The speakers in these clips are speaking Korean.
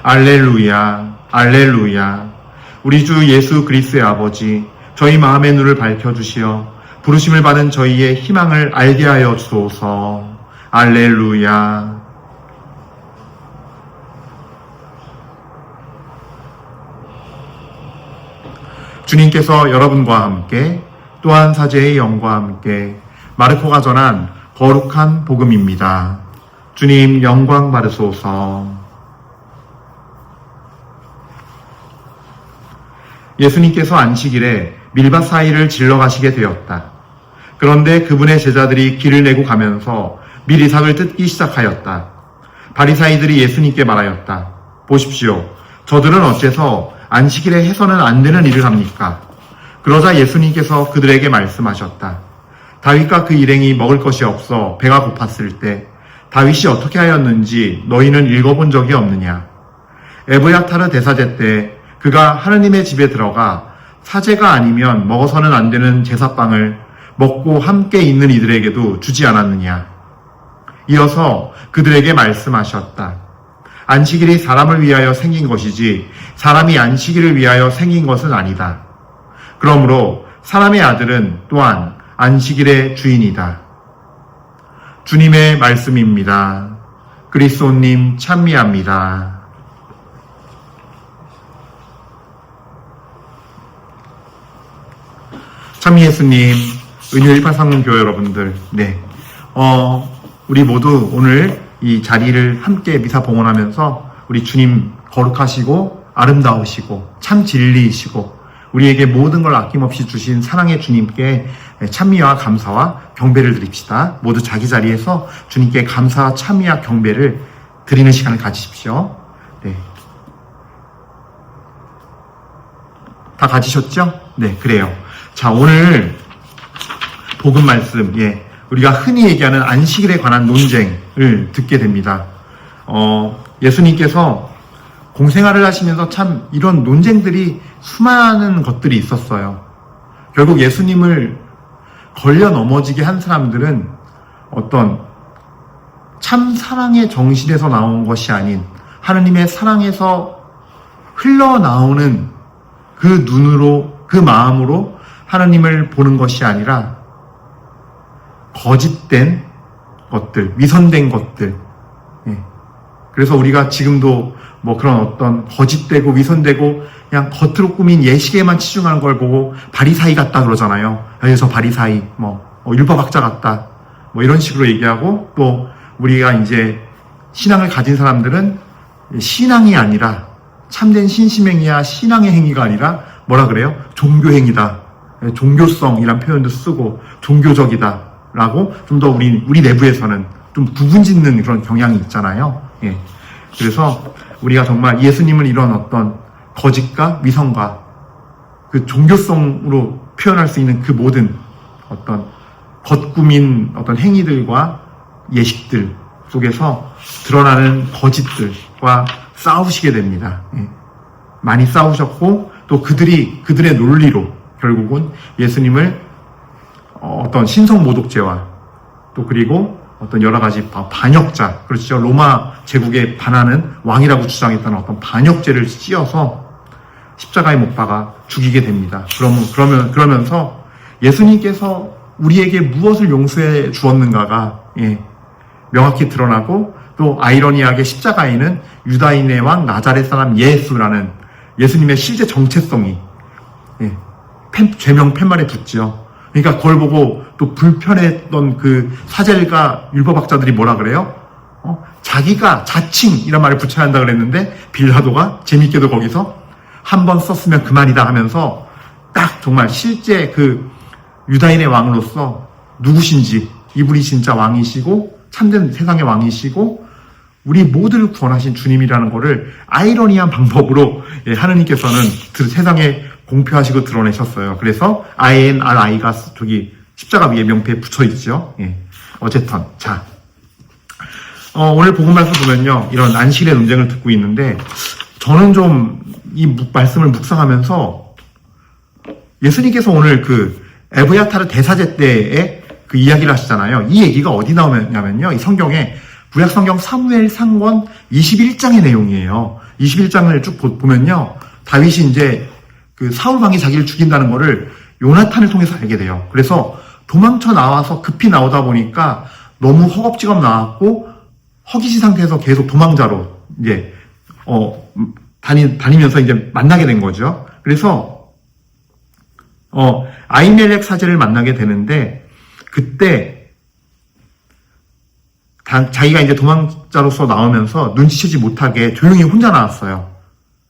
알렐루야, 알렐루야. 우리 주 예수 그리스도의 아버지, 저희 마음의 눈을 밝혀주시어 부르심을 받은 저희의 희망을 알게 하여 주소서. 알렐루야. 주님께서 여러분과 함께 또한 사제의 영과 함께 마르코가 전한 거룩한 복음입니다. 주님 영광 받으소서. 예수님께서 안식일에 밀밭 사이를 질러 가시게 되었다. 그런데 그분의 제자들이 길을 내고 가면서 밀이삭을 뜯기 시작하였다. 바리사이들이 예수님께 말하였다. 보십시오. 저들은 어째서 안식일에 해서는 안 되는 일을 합니까? 그러자 예수님께서 그들에게 말씀하셨다. 다윗과 그 일행이 먹을 것이 없어 배가 고팠을 때 다윗이 어떻게 하였는지 너희는 읽어본 적이 없느냐? 에브야타르 대사제 때 그가 하느님의 집에 들어가 사제가 아니면 먹어서는 안 되는 제사빵을 먹고 함께 있는 이들에게도 주지 않았느냐? 이어서 그들에게 말씀하셨다. 안식일이 사람을 위하여 생긴 것이지 사람이 안식일을 위하여 생긴 것은 아니다. 그러므로 사람의 아들은 또한 안식일의 주인이다. 주님의 말씀입니다. 그리스도님 찬미합니다. 찬미 예수님, 은효 183교회 여러분들, 우리 모두 오늘 이 자리를 함께 미사 봉헌하면서 우리 주님 거룩하시고 아름다우시고 참 진리이시고 우리에게 모든 걸 아낌없이 주신 사랑의 주님께 찬미와 감사와 경배를 드립시다. 모두 자기 자리에서 주님께 감사와 찬미와 경배를 드리는 시간을 가지십시오. 네. 다 가지셨죠? 네, 그래요. 자, 오늘 복음 말씀, 우리가 흔히 얘기하는 안식일에 관한 논쟁을 듣게 됩니다. 예수님께서 공생활을 하시면서 참 이런 논쟁들이 수많은 것들이 있었어요. 결국 예수님을 걸려 넘어지게 한 사람들은 어떤 참 사랑의 정신에서 나온 것이 아닌 하느님의 사랑에서 흘러나오는 그 눈으로, 그 마음으로 하나님을 보는 것이 아니라 거짓된 것들, 위선된 것들. 그래서 우리가 지금도 뭐 그런 어떤 거짓되고 위선되고 그냥 겉으로 꾸민 예식에만 치중하는 걸 보고 바리사이 같다 그러잖아요. 그래서 바리사이, 율법학자 같다. 뭐 이런 식으로 얘기하고 또 우리가 이제 신앙을 가진 사람들은 신앙이 아니라 참된 신심행위야 신앙의 행위가 아니라 뭐라 그래요? 종교행위다. 종교성이란 표현도 쓰고 종교적이다. 라고 좀 더 우리 내부에서는 좀 구분 짓는 그런 경향이 있잖아요. 그래서 우리가 정말 예수님은 이런 어떤 거짓과 위선과 그 종교성으로 표현할 수 있는 그 모든 어떤 겉구민 어떤 행위들과 예식들 속에서 드러나는 거짓들과 싸우시게 됩니다. 많이 싸우셨고 또 그들의 논리로 결국은 예수님을 어떤 신성모독죄와 또 그리고 어떤 여러 가지 반역자, 그렇죠. 로마 제국에 반하는 왕이라고 주장했던 어떤 반역죄를 씌어서 십자가에 못 박아 죽이게 됩니다. 그러면서 예수님께서 우리에게 무엇을 용서해 주었는가가 명확히 드러나고 또 아이러니하게 십자가에는 유다인의 왕 나자렛 사람 예수라는 예수님의 실제 정체성이 죄명 팻말에 붙죠. 그러니까 그걸 보고 또 불편했던 그 사제들과 율법학자들이 뭐라 그래요? 자기가 자칭 이런 말을 붙여야 한다 그랬는데 빌라도가 재밌게도 거기서 한 번 썼으면 그만이다 하면서 딱 정말 실제 그 유다인의 왕으로서 누구신지 이분이 진짜 왕이시고 참된 세상의 왕이시고 우리 모두를 구원하신 주님이라는 거를 아이러니한 방법으로 하느님께서는 세상에 공표하시고 드러내셨어요. 그래서 INRI가 저기 십자가 위에 명패에 붙여 있죠. 어쨌든 자 오늘 복음 말씀 보면요 이런 안식일의 논쟁을 듣고 있는데 저는 좀 이 말씀을 묵상하면서 예수님께서 오늘 그 에브야타르 대사제 때에 그 이야기를 하시잖아요. 이 얘기가 어디 나오냐면요 이 성경에 구약성경 사무엘 상권 21장의 내용이에요. 21장을 쭉 보면요. 다윗이 이제 그 사울 왕이 자기를 죽인다는 거를 요나탄을 통해서 알게 돼요. 그래서 도망쳐 나와서 급히 나오다 보니까 너무 허겁지겁 나왔고 허기지 상태에서 계속 도망자로 이제 다니면서 이제 만나게 된 거죠. 그래서 아히멜렉 사제를 만나게 되는데 그때 자기가 이제 도망자로서 나오면서 눈치채지 못하게 조용히 혼자 나왔어요.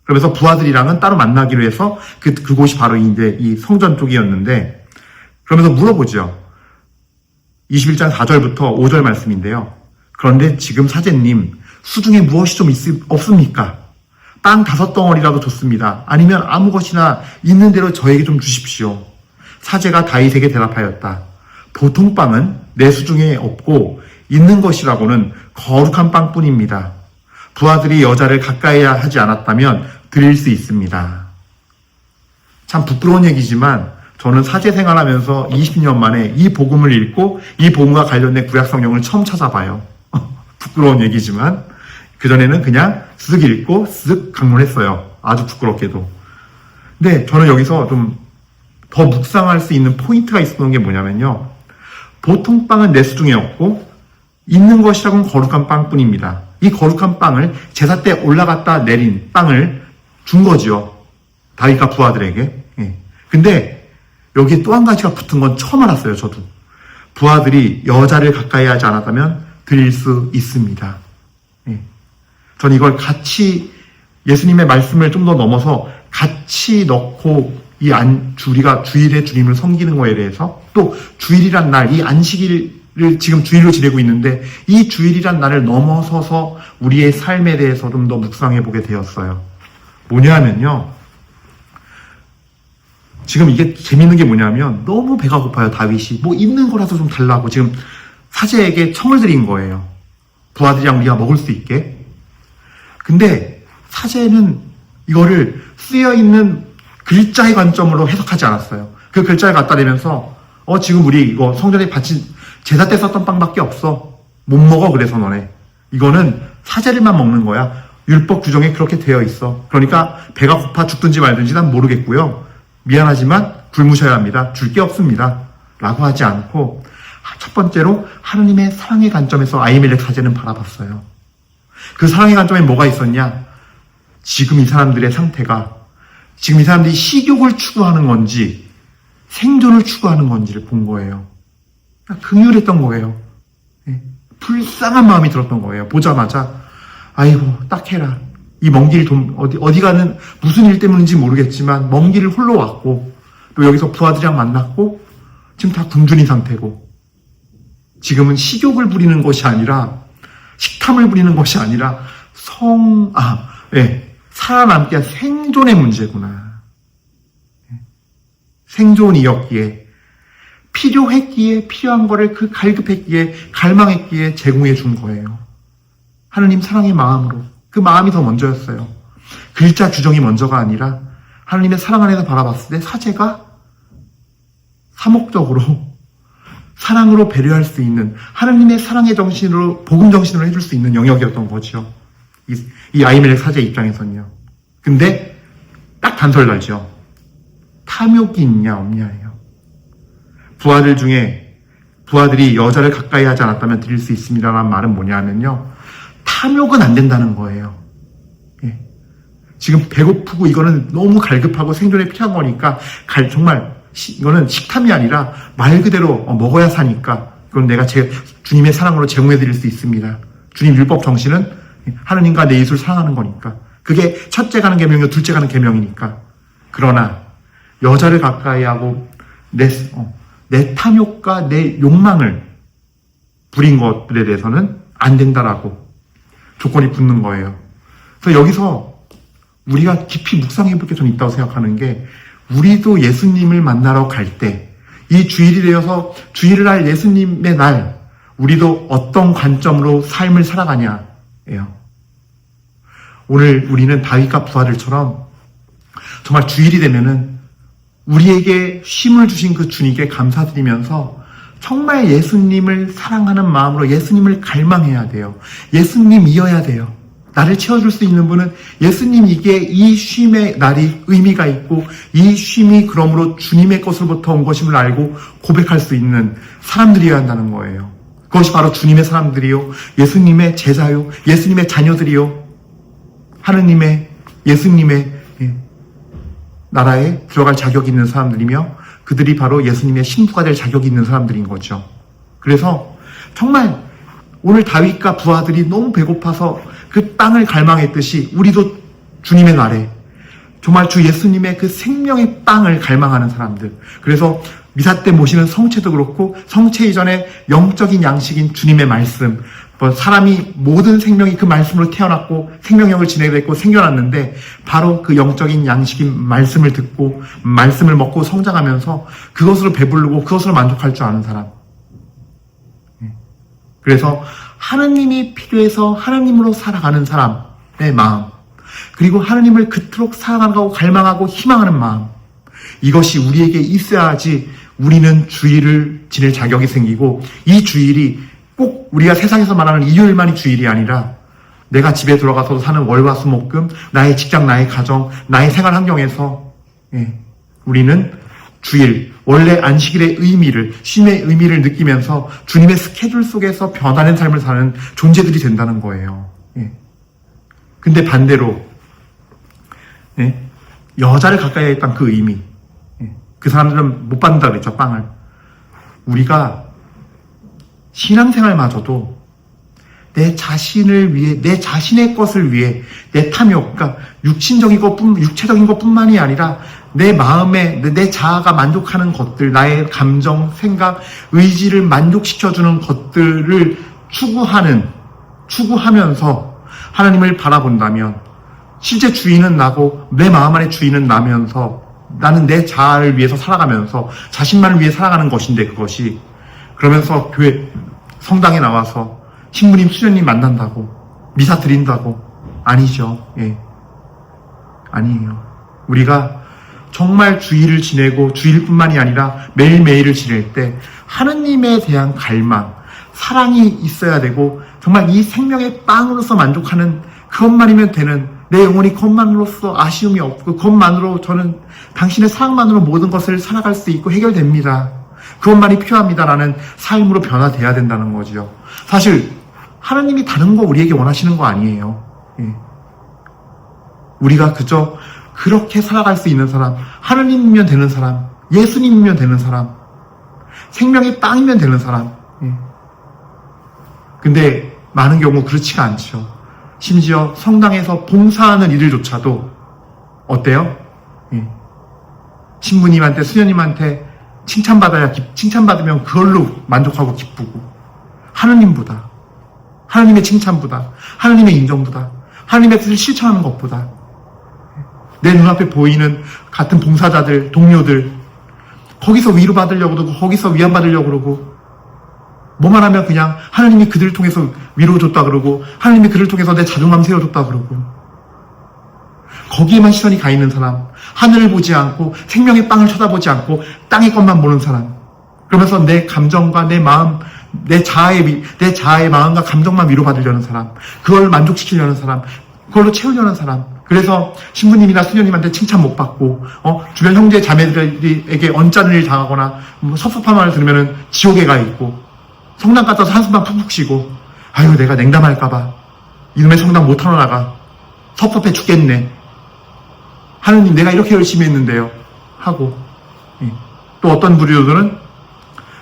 그러면서 부하들이랑은 따로 만나기로 해서 그곳이 바로 이제 이 성전 쪽이었는데 그러면서 물어보죠. 21장 4절부터 5절 말씀인데요. 그런데 지금 사제님 수중에 무엇이 좀 없습니까? 빵 5덩어리라도 좋습니다. 아니면 아무 것이나 있는 대로 저에게 좀 주십시오. 사제가 다윗에게 대답하였다. 보통 빵은 내 수중에 없고 있는 것이라고는 거룩한 빵뿐입니다. 부하들이 여자를 가까이 하지 않았다면 드릴 수 있습니다. 참 부끄러운 얘기지만 저는 사제 생활하면서 20년 만에 이 복음을 읽고 이 복음과 관련된 구약 성경을 처음 찾아봐요. 부끄러운 얘기지만 그전에는 그냥 쓱 읽고 쓱 강론했어요. 아주 부끄럽게도. 근데 저는 여기서 좀 더 묵상할 수 있는 포인트가 있었던 게 뭐냐면요. 보통 빵은 내 수중에 없고 있는 것이라고는 거룩한 빵뿐입니다. 이 거룩한 빵을 제사 때 올라갔다 내린 빵을 준 거죠. 다윗과 부하들에게. 예. 근데 여기에 또 한 가지가 붙은 건 처음 알았어요. 저도. 부하들이 여자를 가까이 하지 않았다면 드릴 수 있습니다. 예. 전 이걸 같이 예수님의 말씀을 좀 더 넘어서 같이 넣고 우리가 주일에 주님을 섬기는 거에 대해서 또 주일이란 날, 이 안식일을 지금 주일로 지내고 있는데 이 주일이란 날을 넘어서서 우리의 삶에 대해서 좀 더 묵상해 보게 되었어요. 뭐냐면요. 지금 이게 재밌는 게 뭐냐면 너무 배가 고파요. 다윗이 뭐 있는 거라도 좀 달라고 지금 사제에게 청을 드린 거예요. 부하들이랑 우리가 먹을 수 있게. 근데 사제는 이거를 쓰여있는 글자의 관점으로 해석하지 않았어요. 그 글자를 갖다 대면서 지금 우리 이거 성전에 바친 제사 때 썼던 빵밖에 없어. 못 먹어. 그래서 너네. 이거는 사제들만 먹는 거야. 율법 규정에 그렇게 되어 있어. 그러니까 배가 고파 죽든지 말든지 난 모르겠고요. 미안하지만 굶으셔야 합니다. 줄 게 없습니다. 라고 하지 않고 첫 번째로 하느님의 사랑의 관점에서 아히멜렉 사제는 바라봤어요. 그 사랑의 관점에 뭐가 있었냐? 지금 이 사람들의 상태가 지금 이 사람들이 식욕을 추구하는 건지 생존을 추구하는 건지를 본 거예요. 긍휼했던 거예요. 불쌍한 마음이 들었던 거예요. 보자마자 아이고 딱 해라. 이 먼 길 어디 가는 무슨 일 때문인지 모르겠지만 먼 길을 홀로 왔고 또 여기서 부하들이랑 만났고 지금 다 굶주린 상태고 지금은 식욕을 부리는 것이 아니라 식탐을 부리는 것이 아니라 살아남기 위한 생존의 문제구나. 생존이었기에 필요했기에 필요한 거를 갈급했기에 갈망했기에 제공해 준 거예요. 하느님 사랑의 마음으로 그 마음이 더 먼저였어요. 글자 규정이 먼저가 아니라 하느님의 사랑 안에서 바라봤을 때 사제가 사목적으로 사랑으로 배려할 수 있는 하느님의 사랑의 정신으로 복음 정신으로 해줄 수 있는 영역이었던 거죠. 이 아히멜렉 사제 입장에서는요. 근데 딱 단서를 달죠. 탐욕이 있냐 없냐예요. 부하들이 여자를 가까이 하지 않았다면 드릴 수 있습니다라는 말은 뭐냐면요. 탐욕은 안 된다는 거예요. 예. 지금 배고프고 이거는 너무 갈급하고 생존에 필요한 거니까 정말 이거는 식탐이 아니라 말 그대로 먹어야 사니까 그건 내가 주님의 사랑으로 제공해 드릴 수 있습니다. 주님 율법 정신은 하느님과 내 이웃을 사랑하는 거니까 그게 첫째 가는 계명이고 둘째 가는 계명이니까. 그러나 여자를 가까이 하고 내 탐욕과 내 욕망을 부린 것들에 대해서는 안 된다라고 조건이 붙는 거예요. 그래서 여기서 우리가 깊이 묵상해 볼 게 좀 있다고 생각하는 게 우리도 예수님을 만나러 갈 때 이 주일이 되어서 주일을 할 예수님의 날 우리도 어떤 관점으로 삶을 살아가냐예요. 오늘 우리는 다윗과 부하들처럼 정말 주일이 되면은 우리에게 쉼을 주신 그 주님께 감사드리면서 정말 예수님을 사랑하는 마음으로 예수님을 갈망해야 돼요. 예수님이어야 돼요. 나를 채워줄 수 있는 분은 예수님이기에 이 쉼의 날이 의미가 있고 이 쉼이 그러므로 주님의 것으로부터 온 것임을 알고 고백할 수 있는 사람들이어야 한다는 거예요. 그것이 바로 주님의 사람들이요, 예수님의 제자요, 예수님의 자녀들이요, 하느님의, 예수님의 나라에 들어갈 자격이 있는 사람들이며 그들이 바로 예수님의 신부가 될 자격이 있는 사람들인 거죠. 그래서 정말 오늘 다윗과 부하들이 너무 배고파서 그 땅을 갈망했듯이 우리도 주님의 날에 정말 주 예수님의 그 생명의 빵을 갈망하는 사람들. 그래서 미사 때 모시는 성체도 그렇고 성체 이전에 영적인 양식인 주님의 말씀, 사람이 모든 생명이 그 말씀으로 태어났고 생명력을 지내고 생겨났는데 바로 그 영적인 양식인 말씀을 듣고 말씀을 먹고 성장하면서 그것으로 배부르고 그것으로 만족할 줄 아는 사람. 그래서 하느님이 필요해서 하느님으로 살아가는 사람의 마음, 그리고 하느님을 그토록 사랑하고 갈망하고 희망하는 마음, 이것이 우리에게 있어야지 우리는 주일을 지낼 자격이 생기고 이 주일이 꼭 우리가 세상에서 말하는 일요일만이 주일이 아니라 내가 집에 들어가서 사는 월화수목금, 나의 직장, 나의 가정, 나의 생활 환경에서 우리는 주일, 원래 안식일의 의미를, 쉼의 의미를 느끼면서 주님의 스케줄 속에서 변하는 삶을 사는 존재들이 된다는 거예요. 근데 반대로 여자를 가까이 했던 그 의미, 그 사람들은 못 받는다 그랬죠, 빵을. 우리가 신앙생활마저도 내 자신을 위해, 내 자신의 것을 위해, 내 탐욕, 그러니까 육체적인 것뿐만이 아니라 내 마음에, 내 자아가 만족하는 것들, 나의 감정, 생각, 의지를 만족시켜주는 것들을 추구하면서 하나님을 바라본다면 실제 주인은 나고 내 마음 안에 주인은 나면서 나는 내 자아를 위해서 살아가면서 자신만을 위해 살아가는 것인데 그것이 그러면서 교회 성당에 나와서 신부님 수녀님 만난다고 미사 드린다고 아니죠. 아니에요. 우리가 정말 주일을 지내고 주일뿐만이 아니라 매일매일을 지낼 때 하느님에 대한 갈망, 사랑이 있어야 되고 정말 이 생명의 빵으로서 만족하는 그것만이면 되는, 내 영혼이 그것만으로서 아쉬움이 없고 그것만으로 저는 당신의 사랑만으로 모든 것을 살아갈 수 있고 해결됩니다. 그것만이 필요합니다라는 삶으로 변화돼야 된다는 거죠. 사실 하나님이 다른 거 우리에게 원하시는 거 아니에요. 우리가 그저 그렇게 살아갈 수 있는 사람, 하느님이면 되는 사람, 예수님이면 되는 사람, 생명의 빵이면 되는 사람. 근데 많은 경우 그렇지가 않죠. 심지어 성당에서 봉사하는 이들조차도 어때요? 신부님한테, 수녀님한테 칭찬받으면 그걸로 만족하고 기쁘고, 하느님보다, 하느님의 칭찬보다, 하느님의 인정보다, 하느님의 뜻을 실천하는 것보다 내 눈앞에 보이는 같은 봉사자들, 동료들, 거기서 위로받으려고 그러고 거기서 위안받으려고 그러고 뭐만 하면 그냥 하나님이 그들을 통해서 위로 줬다 그러고 하나님이 그들을 통해서 내 자존감 세워줬다 그러고 거기에만 시선이 가 있는 사람, 하늘을 보지 않고 생명의 빵을 쳐다보지 않고 땅의 것만 보는 사람, 그러면서 내 감정과 내 마음, 내 자아의 마음과 감정만 위로받으려는 사람, 그걸 만족시키려는 사람, 그걸로 채우려는 사람. 그래서 신부님이나 수녀님한테 칭찬 못 받고 주변 형제 자매들에게 언짢은 일 당하거나 섭섭한 말을 들으면 지옥에 가 있고 성당 갔다 와서 한숨만 푹푹 쉬고 아유 내가 냉담할까봐 이놈의 성당 못 하러 나가 섭섭해 죽겠네, 하느님 내가 이렇게 열심히 했는데요 하고, 또 어떤 부류들은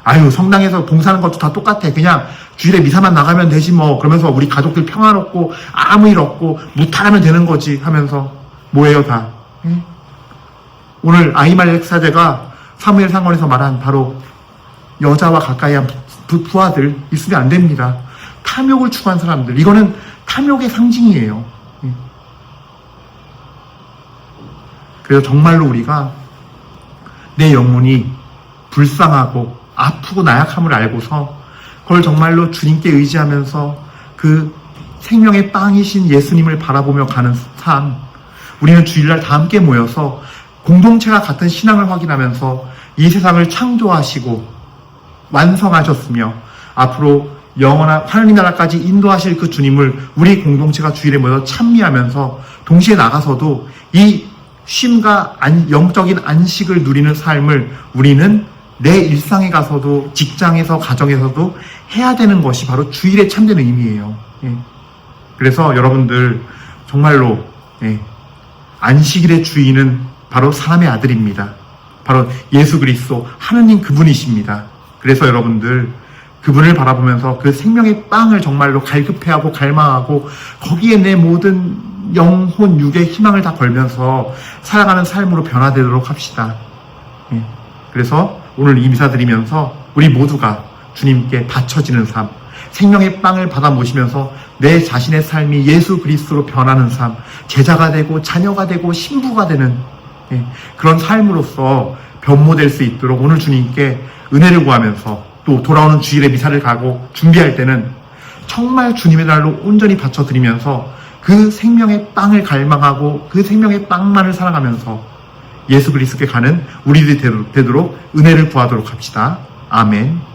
아유 성당에서 봉사하는 것도 다 똑같아, 그냥 주일에 미사만 나가면 되지 뭐, 그러면서 우리 가족들 평화롭고 아무 일 없고 무탈하면 되는 거지 하면서 뭐예요 다. 오늘 아히멜렉 사제가 사무엘 상관에서 말한 바로 여자와 가까이 한 부하들 있으면 안 됩니다. 탐욕을 추구한 사람들, 이거는 탐욕의 상징이에요. 그래서 정말로 우리가 내 영혼이 불쌍하고 아프고 나약함을 알고서 그걸 정말로 주님께 의지하면서 그 생명의 빵이신 예수님을 바라보며 가는 삶, 우리는 주일날 다 함께 모여서 공동체가 같은 신앙을 확인하면서 이 세상을 창조하시고 완성하셨으며 앞으로 영원한 하나님 나라까지 인도하실 그 주님을 우리 공동체가 주일에 모여 찬미하면서 동시에 나가서도 이 쉼과 영적인 안식을 누리는 삶을 우리는 내 일상에 가서도 직장에서 가정에서도 해야 되는 것이 바로 주일의 참된 의미예요. 그래서 여러분들 정말로 안식일의 주인은 바로 사람의 아들입니다. 바로 예수 그리스도 하느님 그분이십니다. 그래서 여러분들 그분을 바라보면서 그 생명의 빵을 정말로 갈급해하고 갈망하고 거기에 내 모든 영혼, 육의 희망을 다 걸면서 살아가는 삶으로 변화되도록 합시다. 그래서 오늘 이 미사 드리면서 우리 모두가 주님께 바쳐지는 삶, 생명의 빵을 받아 모시면서 내 자신의 삶이 예수 그리스도로 변하는 삶, 제자가 되고 자녀가 되고 신부가 되는 그런 삶으로서 변모될 수 있도록 오늘 주님께 은혜를 구하면서 또 돌아오는 주일에 미사를 가고 준비할 때는 정말 주님의 날로 온전히 바쳐드리면서 그 생명의 빵을 갈망하고 그 생명의 빵만을 사랑하면서 예수 그리스도께 가는 우리들이 되도록 은혜를 구하도록 합시다. 아멘.